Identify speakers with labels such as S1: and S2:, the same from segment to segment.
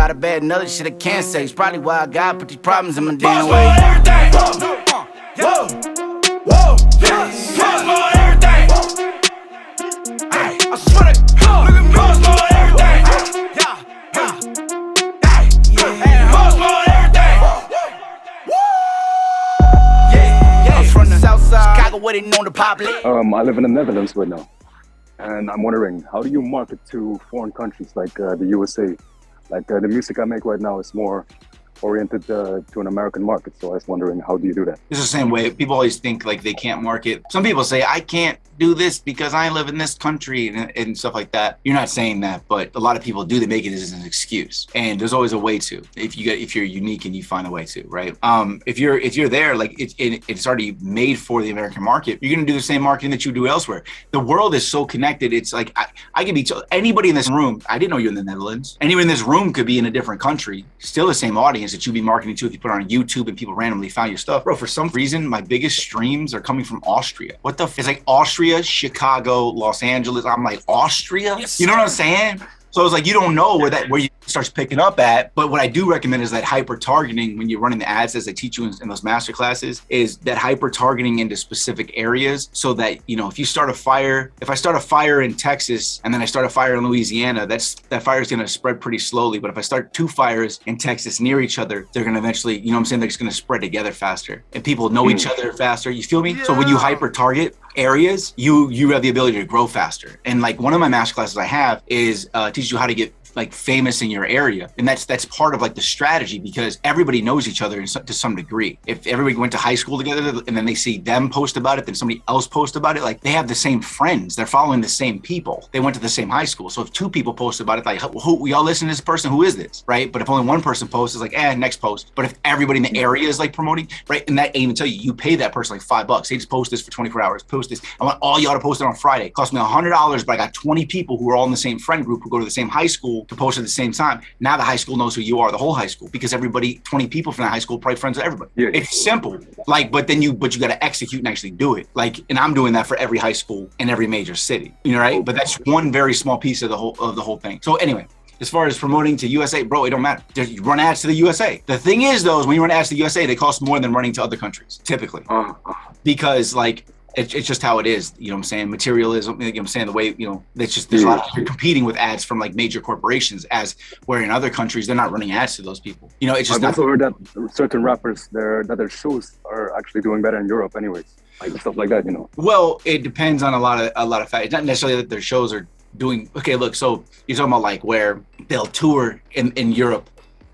S1: lot of bad knowledge shit I can't say. It's probably why I got put these problems in my damn
S2: Boss
S1: way.
S2: on everything. Whoa, whoa, yes. Boss on everything. Ay, I swear to God, look at me. Boss on everything. Yeah, boss on everything.
S1: Yeah, I'm from the south side, Chicago, where they known to pop lit.
S3: I live in the Netherlands right now, and I'm wondering, how do you market to foreign countries like the USA? Like the music I make right now is more oriented to an American market, so I was wondering, how do you do that?
S4: It's the same way. People always think like they can't market. Some people say, I can't do this because I live in this country and stuff like that. You're not saying that, but a lot of people do. They make it as an excuse, and there's always a way to. If you're unique and you find a way to, right? If you're there, like it's already made for the American market. You're gonna do the same marketing that you do elsewhere. The world is so connected. It's like I could be anybody in this room. I didn't know you're in the Netherlands. Anyone in this room could be in a different country, still the same audience that you'd be marketing to if you put it on YouTube and people randomly found your stuff. Bro, for some reason, my biggest streams are coming from Austria. What the it's like Austria, Chicago, Los Angeles. I'm like, Austria? Yes, you know what I'm saying? So it's like, you don't know where you starts picking up at. But what I do recommend is that hyper targeting when you're running the ads, as I teach you in those master classes, is that hyper targeting into specific areas so that, you know, if I start a fire in Texas and then I start a fire in Louisiana, that fire is going to spread pretty slowly. But if I start 2 fires in Texas near each other, they're going to eventually, you know what I'm saying? They're just going to spread together faster and people know each other faster. You feel me? Yeah. So when you hyper target areas, you have the ability to grow faster. And like one of my master classes I have is teach you how to get like famous in your area, and that's part of like the strategy, because everybody knows each other to some degree. If everybody went to high school together and then they see them post about it, then somebody else post about it, like they have the same friends, they're following the same people, they went to the same high school. So if 2 people post about it, like we all listen to this person, who is this, right? But if only one person posts, it's like next post. But if everybody in the area is like promoting, right, and that ain't even tell you pay that person like $5. They just post this for 24 hours, post this. I want all y'all to post it on Friday. It cost me $100, but I got 20 people who are all in the same friend group who go to the same high school to post at the same time. Now the high school knows who you are, the whole high school, because everybody, 20 people from that high school are probably friends with everybody. Yeah. It's simple. Like, but you got to execute and actually do it. Like, and I'm doing that for every high school in every major city, you know, right? But that's one very small piece of the whole thing. So anyway, as far as promoting to USA, bro, it don't matter. You run ads to the USA. The thing is though, is when you run ads to the USA, they cost more than running to other countries, typically. Because like, it's just how it is, you know what I'm saying? Materialism, you know what I'm saying? The way, you know, it's just, there's a lot of, you're competing with ads from like major corporations, as where in other countries, they're not running ads to those people. You know, it's just
S3: I've also heard that certain rappers, their shows are actually doing better in Europe anyways, like stuff like that, you know?
S4: Well, it depends on a lot of factors. Not necessarily that their shows are doing, okay, look, so you're talking about like where they'll tour in Europe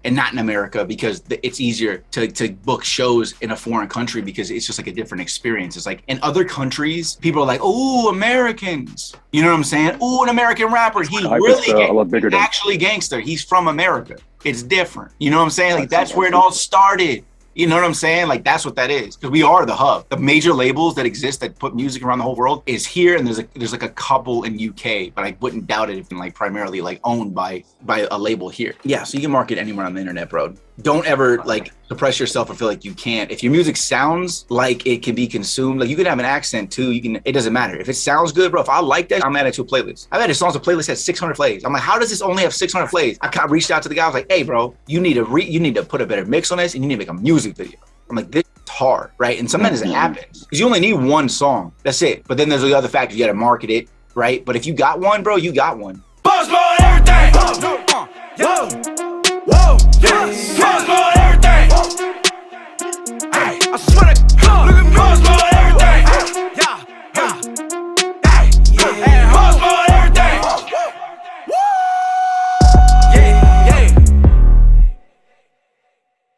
S4: and not in America, because it's easier to book shows in a foreign country because it's just like a different experience. It's like in other countries, people are like, oh, Americans. You know what I'm saying? Oh, an American rapper. He really
S3: a lot bigger than
S4: actually gangster. He's from America. It's different. You know what I'm saying? Like that's where it all started. You know what I'm saying? Like that's what that is, because we are the hub. The major labels that exist that put music around the whole world is here, and there's like a couple in UK, but I wouldn't doubt it if it's like primarily like owned by a label here. Yeah, so you can market anywhere on the internet, bro. Don't ever like suppress yourself or feel like you can't. If your music sounds like it can be consumed, like you can have an accent too. It doesn't matter. If it sounds good, bro, if I like that, I'm adding it to a playlist. I've added songs to playlist has 600 plays. I'm like, how does this only have 600 plays? I reached out to the guy. I was like, hey, bro, you need to put a better mix on this, and you need to make a music video. I'm like, this is hard, right? And sometimes it happens because you only need one song. That's it. But then there's the other factors. You got to market it, right? But if you got one, bro, you got one.
S2: Buzz on everything. Whoa, whoa, yes. Buzz on everything. Ay, I swear to